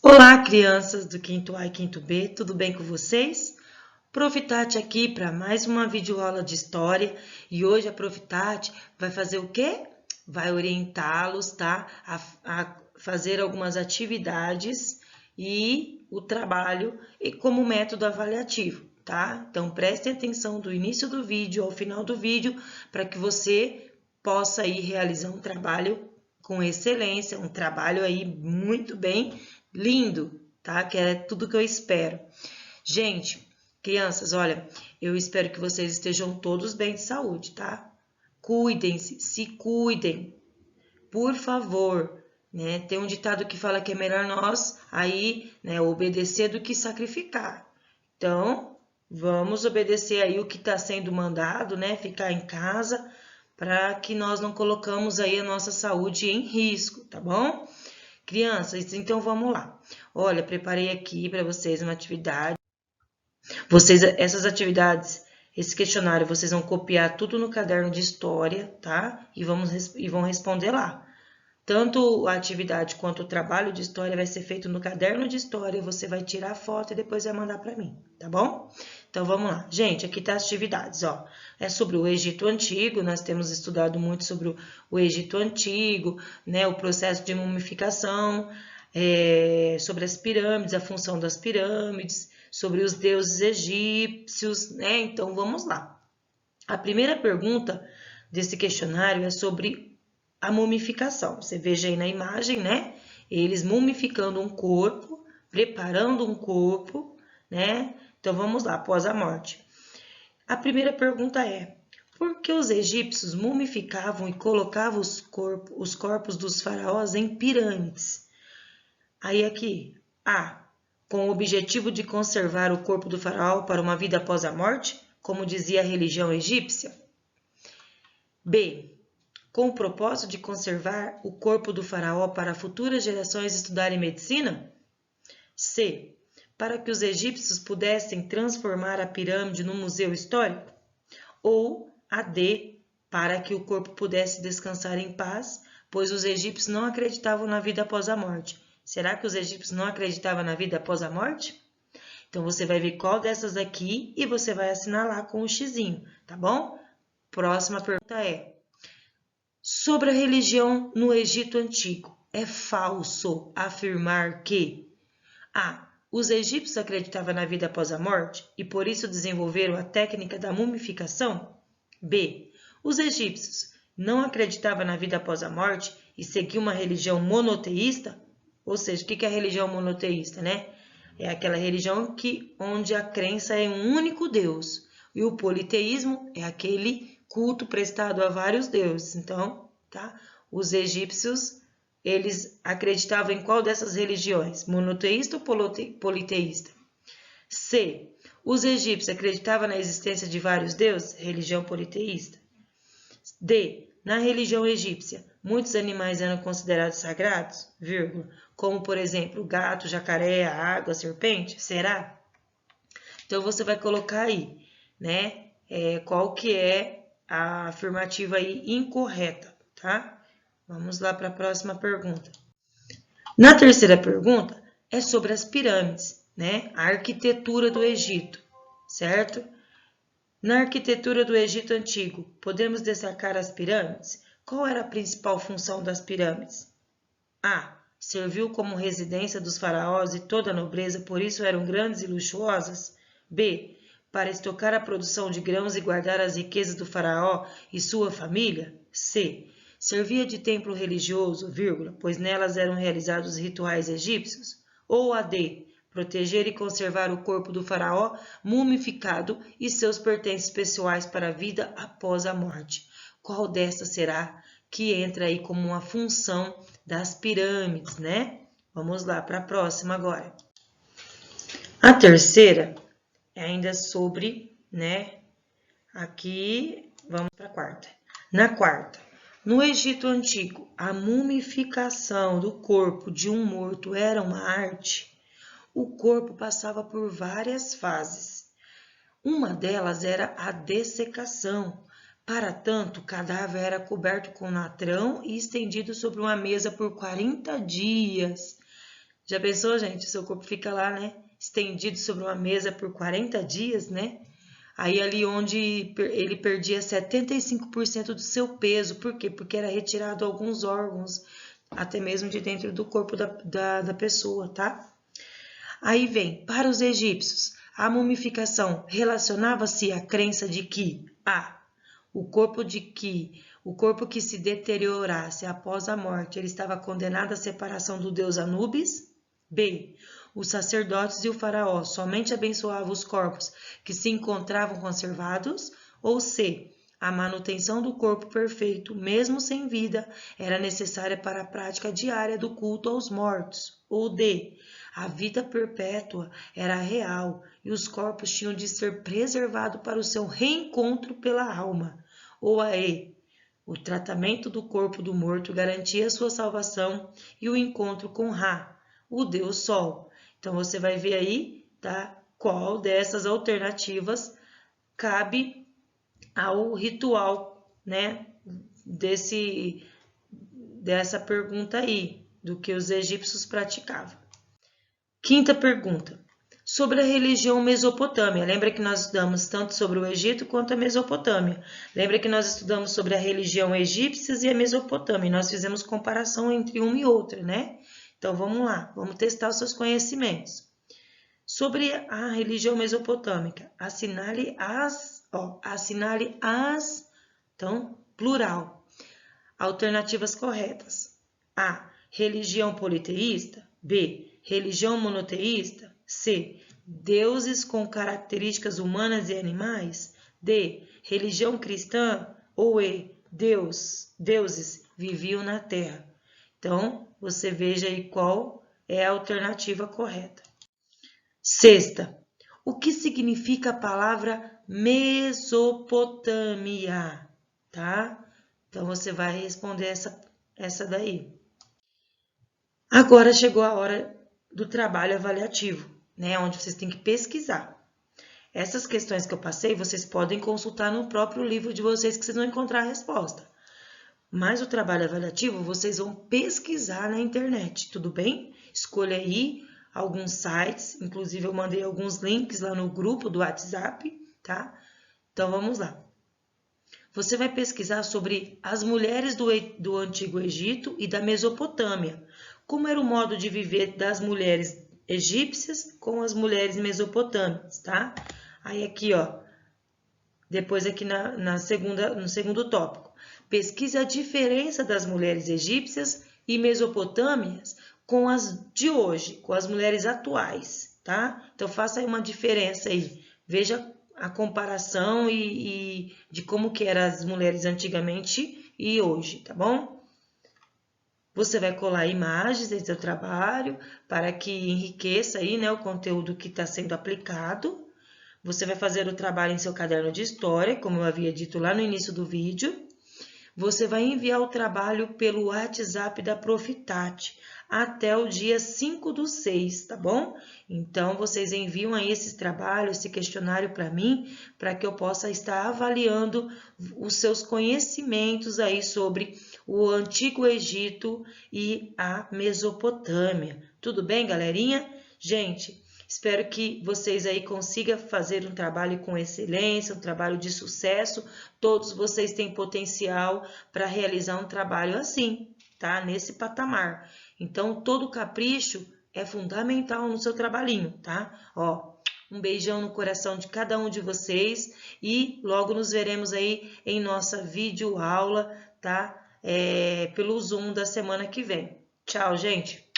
Olá, crianças do quinto A e quinto B, tudo bem com vocês? Prof. Tati aqui para mais uma videoaula de história e hoje a Prof. Tati vai fazer o quê? Vai orientá-los, tá? A fazer algumas atividades e o trabalho e como método avaliativo, tá? Então prestem atenção do início do vídeo ao final do vídeo para que você possa aí realizar um trabalho com excelência, um trabalho aí muito bem lindo, tá? Que é tudo que eu espero. Gente, crianças, olha, eu espero que vocês estejam todos bem de saúde, tá? Cuidem-se, se cuidem, por favor, né? Tem um ditado que fala que é melhor nós aí, né, obedecer do que sacrificar. Então, vamos obedecer aí o que está sendo mandado, né? Ficar em casa para que nós não colocamos aí a nossa saúde em risco, tá bom? Crianças, então vamos lá. Olha, preparei aqui para vocês uma atividade. Essas atividades, esse questionário, vocês vão copiar tudo no caderno de história, tá? E vão responder lá. Tanto a atividade quanto o trabalho de história vai ser feito no caderno de história, você vai tirar a foto e depois vai mandar para mim, tá bom? Então vamos lá. Gente, aqui tá as atividades, ó. É sobre o Egito Antigo, nós temos estudado muito sobre o Egito Antigo, né, o processo de mumificação, sobre as pirâmides, a função das pirâmides, sobre os deuses egípcios, né? Então vamos lá. A primeira pergunta desse questionário é sobre a mumificação. Você veja aí na imagem, né? Eles mumificando um corpo, preparando um corpo, né? Então vamos lá, após a morte. A primeira pergunta é: por que os egípcios mumificavam e colocavam os corpos dos faraós em pirâmides? Aí aqui, A, com o objetivo de conservar o corpo do faraó para uma vida após a morte, como dizia a religião egípcia. B, com o propósito de conservar o corpo do faraó para futuras gerações estudarem medicina? C, para que os egípcios pudessem transformar a pirâmide num museu histórico? Ou a D, para que o corpo pudesse descansar em paz, pois os egípcios não acreditavam na vida após a morte. Será que os egípcios não acreditavam na vida após a morte? Então, você vai ver qual dessas aqui e você vai assinar lá com o xizinho, tá bom? Próxima pergunta é: sobre a religião no Egito Antigo, é falso afirmar que A, os egípcios acreditavam na vida após a morte e por isso desenvolveram a técnica da mumificação? B, os egípcios não acreditavam na vida após a morte e seguiam uma religião monoteísta? Ou seja, o que é a religião monoteísta, né? É aquela religião onde a crença é um único Deus. E o politeísmo é aquele culto prestado a vários deuses. Então, tá? Os egípcios, eles acreditavam em qual dessas religiões? Monoteísta ou politeísta? C, os egípcios acreditavam na existência de vários deuses? Religião politeísta. D, na religião egípcia, muitos animais eram considerados sagrados, vírgula, como, por exemplo, o gato, jacaré, a água, a serpente? Será? Então, você vai colocar aí, né, qual que é a afirmativa aí incorreta, tá? Vamos lá para a próxima pergunta. Na terceira pergunta, é sobre as pirâmides, né? A arquitetura do Egito, certo? Na arquitetura do Egito Antigo, podemos destacar as pirâmides? Qual era a principal função das pirâmides? A, serviu como residência dos faraós e toda a nobreza, por isso eram grandes e luxuosas? B, para estocar a produção de grãos e guardar as riquezas do faraó e sua família? C, servia de templo religioso, vírgula, pois nelas eram realizados rituais egípcios? Ou a D, proteger e conservar o corpo do faraó mumificado e seus pertences pessoais para a vida após a morte? Qual dessas será que entra aí como uma função das pirâmides, né? Vamos lá para a próxima agora. A terceira é ainda sobre, né? Aqui, vamos para a quarta. Na quarta, no Egito Antigo, a mumificação do corpo de um morto era uma arte. O corpo passava por várias fases. Uma delas era a dessecação. Para tanto, o cadáver era coberto com natrão e estendido sobre uma mesa por 40 dias. Já pensou, gente? Seu corpo fica lá, né? Estendido sobre uma mesa por 40 dias, né? Aí ali onde ele perdia 75% do seu peso. Por quê? Porque era retirado alguns órgãos, até mesmo de dentro do corpo da pessoa, tá? Aí vem, para os egípcios, a mumificação relacionava-se à crença de que o corpo que se deteriorasse após a morte, ele estava condenado à separação do deus Anubis. B. Os sacerdotes e o faraó somente abençoavam os corpos que se encontravam conservados. Ou C. A manutenção do corpo perfeito, mesmo sem vida, era necessária para a prática diária do culto aos mortos. Ou D. A vida perpétua era real e os corpos tinham de ser preservados para o seu reencontro pela alma. Ou a E. O tratamento do corpo do morto garantia sua salvação e o encontro com Ra, o Deus Sol. Então, você vai ver aí, tá? Qual dessas alternativas cabe ao ritual, né? Dessa pergunta aí, do que os egípcios praticavam. Quinta pergunta. Sobre a religião mesopotâmia. Lembra que nós estudamos tanto sobre o Egito quanto a Mesopotâmia. Lembra que nós estudamos sobre a religião egípcia e a Mesopotâmia. E nós fizemos comparação entre uma e outra, né? Então, vamos lá. Vamos testar os seus conhecimentos. Sobre a religião mesopotâmica, assinale as, então, plural. Alternativas corretas. A. Religião politeísta. B. Religião monoteísta. C. Deuses com características humanas e animais. D. Religião cristã. Ou E. Deuses viviam na terra. Então, você veja aí qual é a alternativa correta. Sexta. O que significa a palavra Mesopotâmia? Tá? Então, você vai responder essa daí. Agora chegou a hora do trabalho avaliativo, né? Onde vocês têm que pesquisar. Essas questões que eu passei, vocês podem consultar no próprio livro de vocês que vocês vão encontrar a resposta. Mas o trabalho avaliativo, vocês vão pesquisar na internet, tudo bem? Escolha aí alguns sites, inclusive eu mandei alguns links lá no grupo do WhatsApp, tá? Então, vamos lá. Você vai pesquisar sobre as mulheres do Antigo Egito e da Mesopotâmia. Como era o modo de viver das mulheres egípcias com as mulheres mesopotâmicas, tá? Aí aqui, ó, depois aqui no segundo tópico. Pesquise a diferença das mulheres egípcias e mesopotâmias com as de hoje, com as mulheres atuais, tá? Então, faça aí uma diferença aí. Veja a comparação e de como que eram as mulheres antigamente e hoje, tá bom? Você vai colar imagens do seu trabalho para que enriqueça aí, né, o conteúdo que está sendo aplicado. Você vai fazer o trabalho em seu caderno de história, como eu havia dito lá no início do vídeo. Você vai enviar o trabalho pelo WhatsApp da Profitati até o dia 5/6, tá bom? Então, vocês enviam aí esse trabalho, esse questionário para mim, para que eu possa estar avaliando os seus conhecimentos aí sobre o Antigo Egito e a Mesopotâmia. Tudo bem, galerinha? Gente, espero que vocês aí consigam fazer um trabalho com excelência, um trabalho de sucesso. Todos vocês têm potencial para realizar um trabalho assim, tá? Nesse patamar. Então, todo capricho é fundamental no seu trabalhinho, tá? Ó, um beijão no coração de cada um de vocês e logo nos veremos aí em nossa videoaula, tá? Pelo Zoom da semana que vem. Tchau, gente!